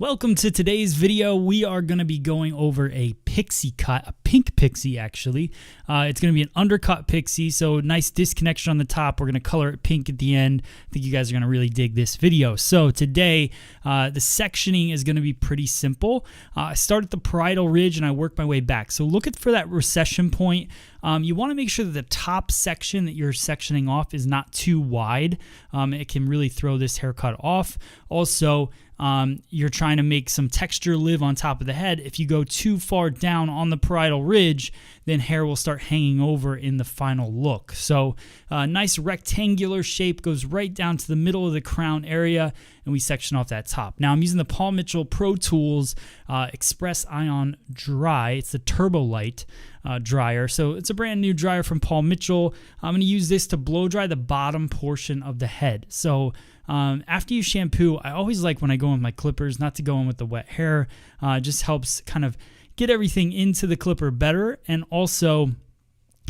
Welcome to today's video. We are going to be going over a pixie cut, a pink pixie actually. It's going to be an undercut pixie, so nice disconnection on the top. We're going to color it pink at the end. I think you guys are going to really dig this video. So today, the sectioning is going to be pretty simple. I start at the parietal ridge and I work my way back. So look for that recession point. You want to make sure that the top section that you're sectioning off is not too wide. It can really throw this haircut off. Also, you're trying to make some texture live on top of the head. If you go too far down on the parietal ridge, then hair will start hanging over in the final look. So a nice rectangular shape goes right down to the middle of the crown area, and we section off that top. Now I'm using the Paul Mitchell Pro Tools Express Ion Dry. It's the Turbo Light dryer. So it's a brand new dryer from Paul Mitchell. I'm going to use this to blow dry the bottom portion of the head. So after you shampoo, I always like when I go in with my clippers not to go in with the wet hair. It just helps kind of get everything into the clipper better, and also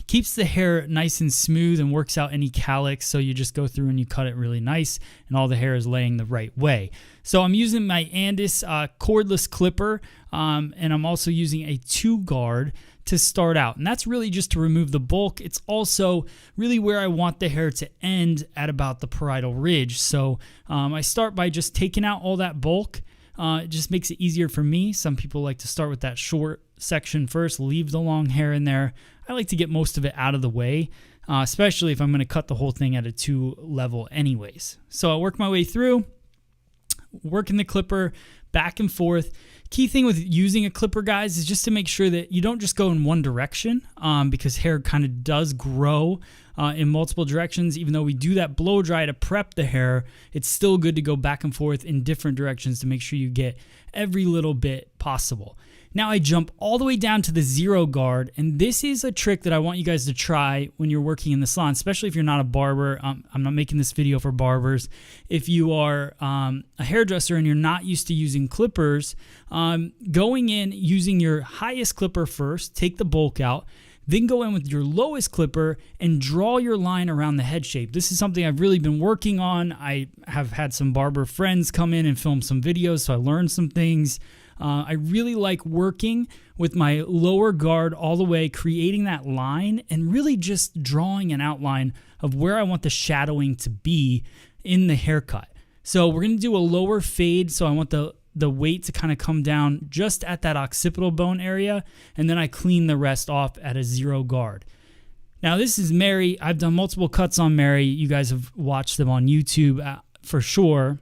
keeps the hair nice and smooth and works out any cowlicks. So you just go through and you cut it really nice and all the hair is laying the right way. So I'm using my Andis cordless clipper, and I'm also using a 2-guard to start out, and that's really just to remove the bulk. It's also really where I want the hair to end at about the parietal ridge. So I start by just taking out all that bulk. It just makes it easier for me. Some people like to start with that short section first, leave the long hair in there. I like to get most of it out of the way, especially if I'm going to cut the whole thing at a 2 level anyways. So I work my way through, working the clipper back and forth. Key thing with using a clipper, guys, is just to make sure that you don't just go in one direction, because hair kind of does grow in multiple directions. Even though we do that blow dry to prep the hair, it's still good to go back and forth in different directions to make sure you get every little bit possible. Now I jump all the way down to the 0-guard, and this is a trick that I want you guys to try when you're working in the salon, especially if you're not a barber. I'm not making this video for barbers. If you are a hairdresser and you're not used to using clippers, going in using your highest clipper first, take the bulk out, then go in with your lowest clipper and draw your line around the head shape. This is something I've really been working on. I have had some barber friends come in and film some videos, so I learned some things. I really like working with my lower guard all the way, creating that line and really just drawing an outline of where I want the shadowing to be in the haircut. So we're going to do a lower fade, so I want the weight to kind of come down just at that occipital bone area, and then I clean the rest off at a 0-guard. Now this is Mary. I've done multiple cuts on Mary. You guys have watched them on YouTube for sure.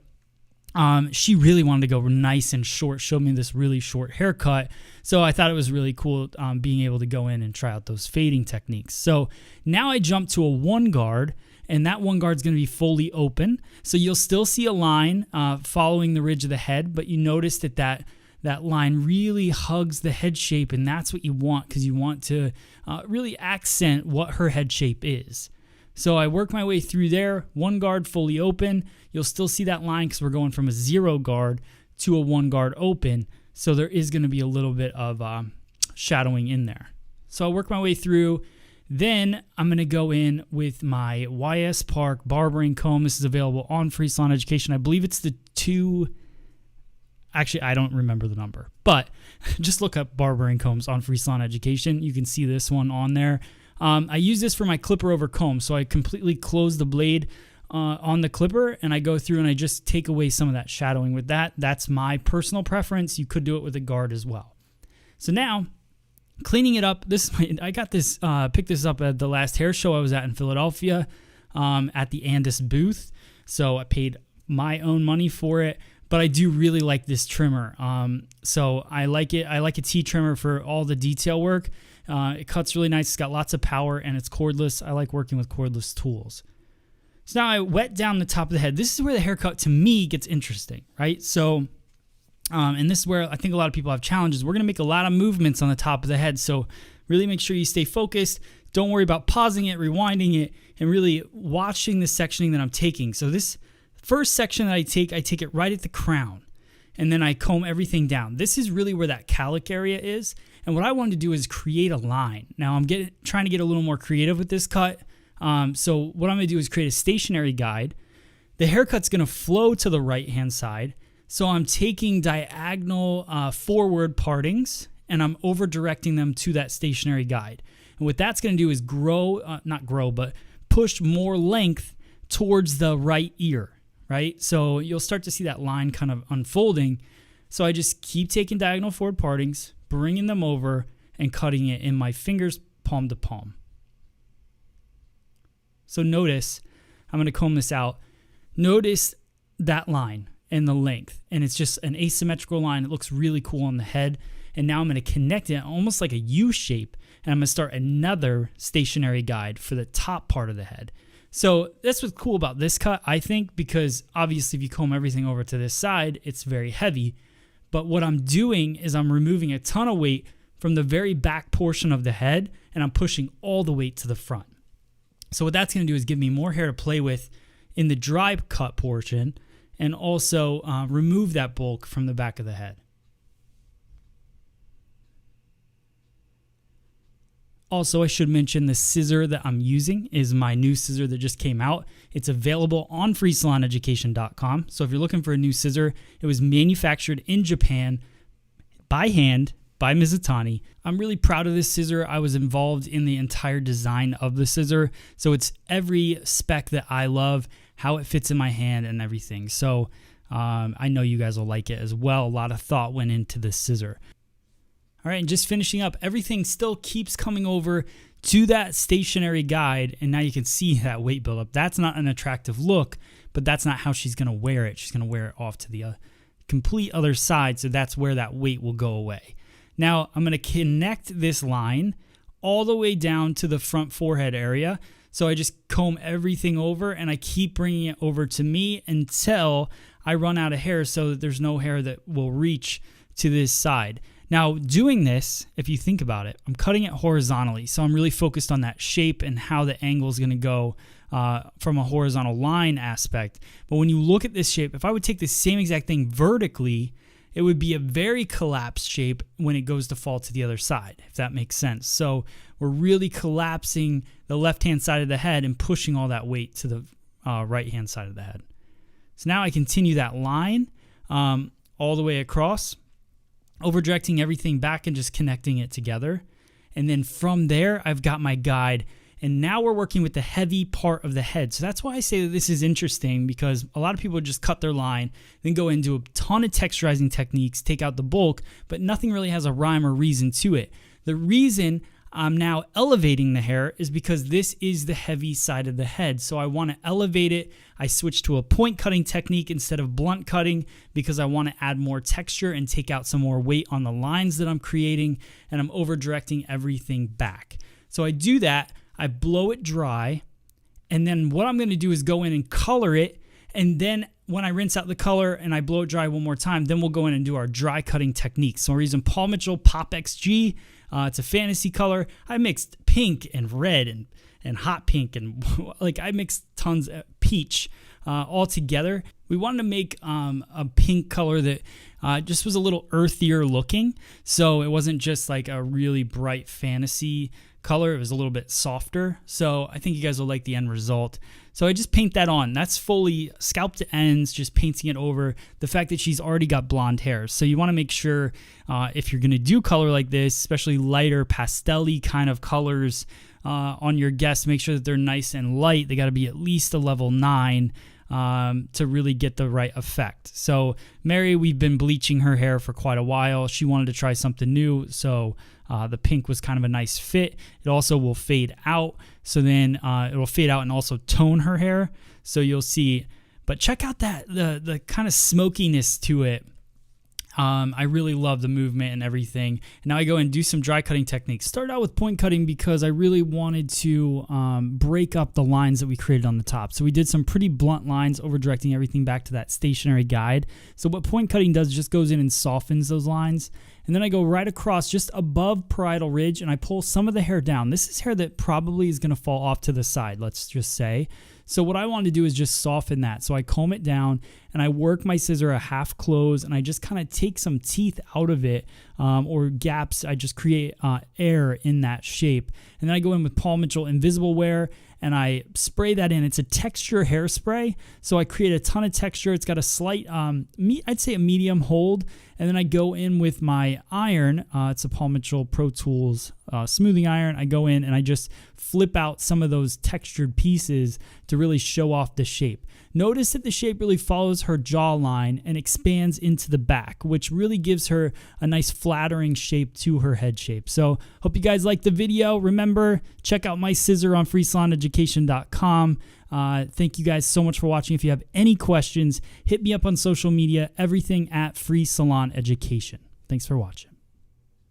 She really wanted to go nice and short, showed me this really short haircut. So I thought it was really cool being able to go in and try out those fading techniques. So now I jump to a 1-guard, and that 1-guard is going to be fully open. So you'll still see a line following the ridge of the head, but you notice that line really hugs the head shape, and that's what you want, because you want to really accent what her head shape is. So I work my way through there, 1-guard fully open. You'll still see that line because we're going from a 0-guard to a 1-guard open. So there is going to be a little bit of shadowing in there. So I work my way through. Then I'm going to go in with my YS Park barbering comb. This is available on Free Salon Education. I believe it's the 2... Actually, I don't remember the number. But just look up barbering combs on Free Salon Education. You can see this one on there. I use this for my clipper over comb, so I completely close the blade on the clipper, and I go through and I just take away some of that shadowing with that. That's my personal preference. You could do it with a guard as well. So now, cleaning it up. I got this, picked this up at the last hair show I was at in Philadelphia, at the Andis booth. So I paid my own money for it. But I do really like this trimmer. So I like it. I like a T-trimmer for all the detail work. It cuts really nice. It's got lots of power, and it's cordless. I like working with cordless tools. So now I wet down the top of the head. This is where the haircut, to me, gets interesting, right? So, and this is where I think a lot of people have challenges. We're going to make a lot of movements on the top of the head. So really make sure you stay focused. Don't worry about pausing it, rewinding it, and really watching the sectioning that I'm taking. So this first section that I take it right at the crown, and then I comb everything down. This is really where that cowlick area is, and what I wanted to do is create a line. Now I'm trying to get a little more creative with this cut. So what I'm going to do is create a stationary guide. The haircut's going to flow to the right-hand side. So I'm taking diagonal forward partings and I'm over directing them to that stationary guide. And what that's going to do is but push more length towards the right ear, right? So you'll start to see that line kind of unfolding. So I just keep taking diagonal forward partings, bringing them over and cutting it in my fingers, palm to palm. So notice, I'm going to comb this out. Notice that line and the length, and it's just an asymmetrical line. It looks really cool on the head. And now I'm going to connect it almost like a U shape, and I'm going to start another stationary guide for the top part of the head. So that's what's cool about this cut, I think, because obviously if you comb everything over to this side, it's very heavy. But what I'm doing is I'm removing a ton of weight from the very back portion of the head, and I'm pushing all the weight to the front. So what that's going to do is give me more hair to play with in the dry cut portion, and also remove that bulk from the back of the head. Also, I should mention the scissor that I'm using is my new scissor that just came out. It's available on freesaloneducation.com. So if you're looking for a new scissor, it was manufactured in Japan by hand by Mizutani. I'm really proud of this scissor. I was involved in the entire design of the scissor. So it's every spec that I love, how it fits in my hand and everything. So I know you guys will like it as well. A lot of thought went into this scissor. All right, and just finishing up, everything still keeps coming over to that stationary guide, and now you can see that weight buildup. That's not an attractive look, but that's not how she's going to wear it. She's going to wear it off to the complete other side, so that's where that weight will go away. Now, I'm going to connect this line all the way down to the front forehead area. So I just comb everything over, and I keep bringing it over to me until I run out of hair so that there's no hair that will reach to this side. Now, doing this, if you think about it, I'm cutting it horizontally, so I'm really focused on that shape and how the angle is going to go from a horizontal line aspect. But when you look at this shape, if I would take the same exact thing vertically, it would be a very collapsed shape when it goes to fall to the other side, if that makes sense. So we're really collapsing the left-hand side of the head and pushing all that weight to the right-hand side of the head. So now I continue that line all the way across, over directing everything back and just connecting it together. And then from there, I've got my guide. And now we're working with the heavy part of the head. So that's why I say that this is interesting, because a lot of people just cut their line, then go into a ton of texturizing techniques, take out the bulk, but nothing really has a rhyme or reason to it. The reason I'm now elevating the hair is because this is the heavy side of the head. So I want to elevate it. I switched to a point cutting technique instead of blunt cutting because I want to add more texture and take out some more weight on the lines that I'm creating, and I'm over directing everything back. So I do that, I blow it dry, and then what I'm going to do is go in and color it, and then when I rinse out the color and I blow it dry one more time, then we'll go in and do our dry cutting technique. So we're using Paul Mitchell Pop XG. It's a fantasy color. I mixed pink and red and hot pink, and like I mixed tons of peach all together. We wanted to make a pink color that just was a little earthier looking. So it wasn't just like a really bright fantasy color. It was a little bit softer. So I think you guys will like the end result. So I just paint that on. That's fully scalp to ends, just painting it over the fact that she's already got blonde hair. So you want to make sure if you're going to do color like this, especially lighter pastel-y kind of colors on your guests, make sure that they're nice and light. They got to be at least a level 9 to really get the right effect. So Mary, we've been bleaching her hair for quite a while. She wanted to try something new, so the pink was kind of a nice fit. It also will fade out, so then it will fade out and also tone her hair, so you'll see. But check out that the kind of smokiness to it. I really love the movement and everything. And now I go and do some dry cutting techniques. Started out with point cutting because I really wanted to break up the lines that we created on the top. So we did some pretty blunt lines, over directing everything back to that stationary guide. So what point cutting does is just goes in and softens those lines. And then I go right across just above parietal ridge and I pull some of the hair down. This is hair that probably is going to fall off to the side, let's just say. So what I want to do is just soften that. So I comb it down and I work my scissor a half close and I just kind of take some teeth out of it or gaps. I just create air in that shape. And then I go in with Paul Mitchell Invisible Wear and I spray that in. It's a texture hairspray, so I create a ton of texture. It's got a slight, I'd say a medium hold, and then I go in with my iron. It's a Paul Mitchell Pro Tools smoothing iron. I go in and I just flip out some of those textured pieces to really show off the shape. Notice that the shape really follows her jawline and expands into the back, which really gives her a nice flattering shape to her head shape. So hope you guys liked the video. Remember, check out my scissor on freesaloneducation.com. Thank you guys so much for watching. If you have any questions, hit me up on social media, everything at Free Salon Education. Thanks for watching.